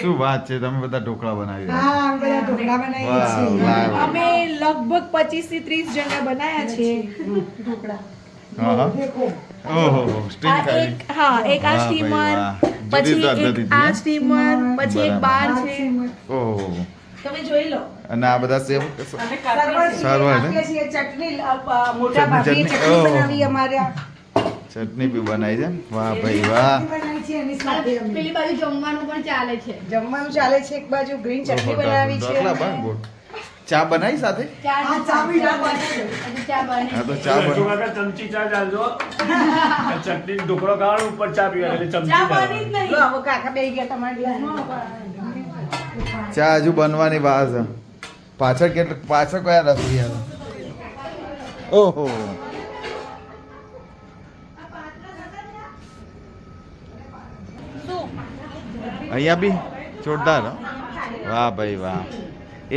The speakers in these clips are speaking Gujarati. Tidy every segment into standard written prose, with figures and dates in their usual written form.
શું વાત છે, તમે બધા ઢોકળા બનાવી રહ્યા હા અમે બધા ઢોકળા બનાવીએ વાહ, છીએ વાહ. અમે લગભગ 25 થી 30 જણા બનાયા છે ઢોકળા. હા હા ઓહો સ્ટીમ આ કરી એક હા એક આ વાહ ભાઈ, સ્ટીમર, વાહ. પછી જુદી એક પદ્ધતિથી, આ હે? સ્ટીમર, પછી એક બાર બરાબર. છે. ઓહો તમે જોઈ લો. અને આ બધા સેવ સરબત સારું હોય ને? આપીએ છીએ, ચટણી મોટા ચટણી, ભાભીએ ચટણી ઓહો. બનાવી અમારા ચટણી બી બનાવી છે વાહ ભાઈ વાહ ચટણી બનાવી છે એની સાથે અમે પેલી બાજુ જમવાનું પણ ચાલે છે. જમવાનું ચાલે છે, એક બાજુ ગ્રીન ચટણી ઓહો, બનાવી છે ઢોકળા અમે. બન ગોળ. ચા બનાવી સાથે હા, ચા બી બનાવી છે. હજી ચા બને હા તો ચા બન ચમચી ચા ચાલજો ચટણી ઢોકળો ખાવાનો ઉપર ચા પીવાની એટલે ચમચી ચા બની જ ચાલવાની. નહીં. લો, હવે કાકા બેસી ગયા તમારી ચા હજુ બનવાની વાર છે પાછળ કયા રસોઈયા છે? ઓહો અહીંયા બી જોરદાર હો. વાહ ભાઈ વાહ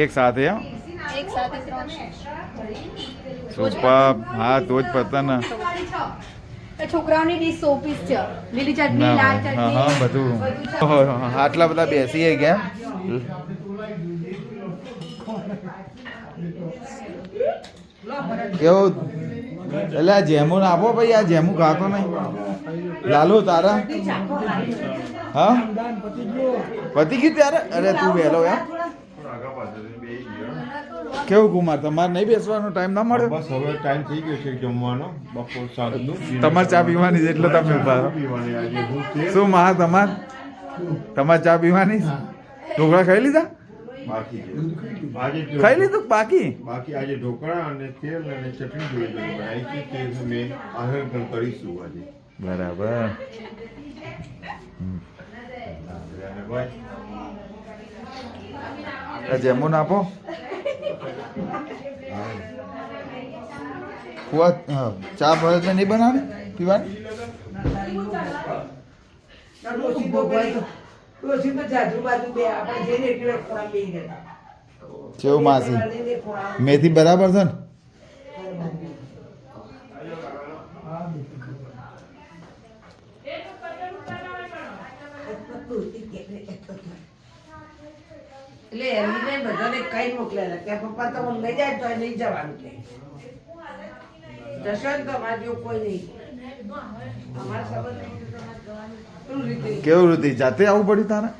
એક સાથે હો એક સાથે 3 સુપર હા તો જ પતા ને છોકરાઓની ડીશ સોપીસ છે. લીલી ચટણી, ના લાલ હા ચટણી હા બધું ઓહો, આટલા બધા બેસી ગયા કેવું એટલે આ જેમું આપો ભાઈ આ જેમું ખાતો નહીં લાલુ તારા હા પતી ગયું ત્યારે અરે તું વહેલો યાર કેવું કુમાર તમારે નહીં બેસવાનો ટાઈમ ના મળ્યો બસ હવે ટાઈમ થઈ ગયો છે જમવાનો બપોર સાંજનું તમારે ચા પીવાની છે એટલે તમે ઉભા રહો. પીવાની આજે હું તેલ શું મહા તમારે ચા પીવાની છે? ઢોકળા ખાઈ લીધા બાકી છે. આજે ખાઈ લીધું બાકી બાકી આજે ઢોકળા અને તેલ અને ચટણી જોઈ બનાવી છે તે અમે આહરણ કરીશું આજે બરાબર અને ભાઈ આ જેમું આપો ફુવા હા, ચા ભરે તો નહીં બનાવે પીવાની ડોશીમાં જાજુ બાજુ બે આપણે જઈને એટલે ખોરાક બેસી ગયા. કેવું માસી વાળીને ખોરાક. મેથી બરાબર છે ને એટલે એમને બધાને કઈ મોકલેલા કે પપ્પા તો લઈ જાય તો નહીં જવાનું કે જશો ને તો અમારે જેવું કોઈ નહીં અમારા સંબંધ નહીં તો તમારે જવાનું. શું રીતે? કેવું રીતે જાતે આવવું પડ્યું તારે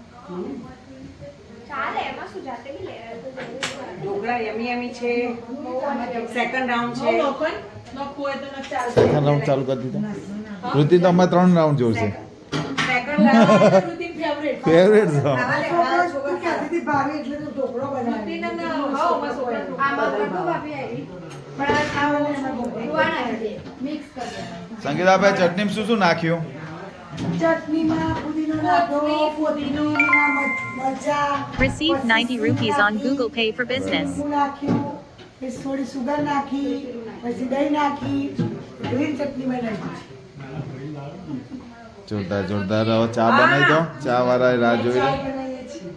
ચાલે એમાં શું જાતે બી લે ઢોકળા યમી યમી છે, સેકન્ડ રાઉન્ડ છે. નખવું હોય તો ન ચાલશે. સેકન્ડ રાઉન્ડ ચાલુ કરી દીધો ઋતિ તો અમે 3 રાઉન્ડ જોશે સેકન્ડ રાઉન્ડ રુતિન ફેવરેટ. ફેવરેટ છે છોકરા કહેતી ભાવે એટલે તો ઢોકળો બનાવી. રુતિન હા બસ આમાં બધું ભાભી આવી પણ આ જોવાના છે મિક્સ કરી દેવાના. સંગીતાભાઈ ચટણી શું શું નાખ્યું ચટણીમાં પુદીનો નાખો, પુદીના મરચા. Received 90 rupees on Google Pay for business. લીંબુ નાખ્યું, પછી થોડી સુગર નાખી, પછી દહીં નાખી, ગ્રીન ચટણી બનાવી. જોરદાર જોરદાર હવે ચા બનાવી દો ચા વાળા રાહ જોઈ ચા રહે બનાવીએ છીએ.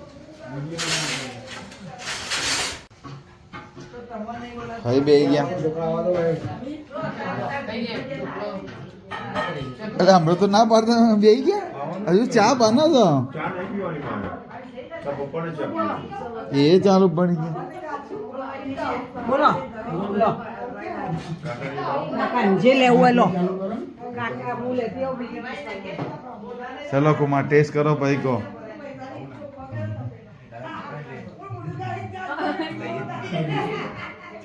ભાઈ બે ગયા એટલે હમણાં તો ના પાડતા બે ગયા હજુ ચા બને છે ચા નહીં પીવાની મારે તો બપોરે ચા પીવાની. એ ચાલુ પડી ગયા બોલો બોલો કાકા જે લેવું હોય લો કાકા હું લેતી આવું બીજી ચલો કુમાર ટેસ્ટ કરો ભાઈ કહો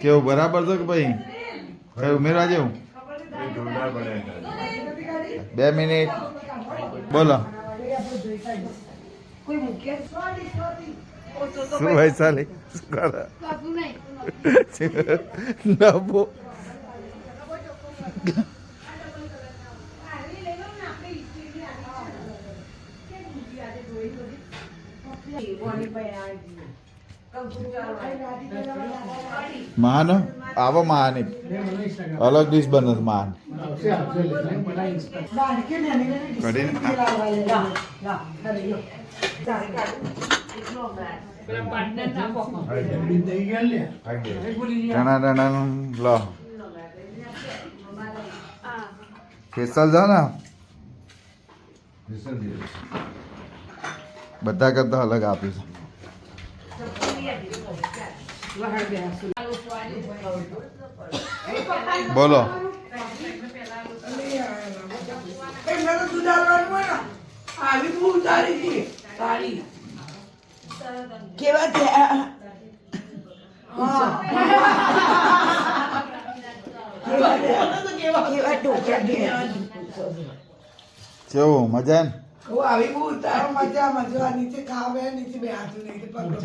કેવું બરાબર છે કે ભાઈ કઈ ઉમેરવા જેવું એ જોરદાર બને છે. 2 મિનિટ બોલો કોઈ મૂકે શું ભાઈ ચાલે શું કરે બાપુ નહીં નભો મહાન આવો મહાન અલગ ડીશ બને છે મહાન કઢીને ટણા ટણા લો સ્પેશિયલ છે ને બધા કરતા અલગ આપ્યું છે બોલો એમને તો દૂધ આવવાનું હોય ને આવી બહુ સારી છે સારી કેવા છે હા કેવા ટોકરા કેવું મજા ને આવી બહુ તારો મજા મજા નીચે ખાવે નીચે બે હાથ નહીં પકડો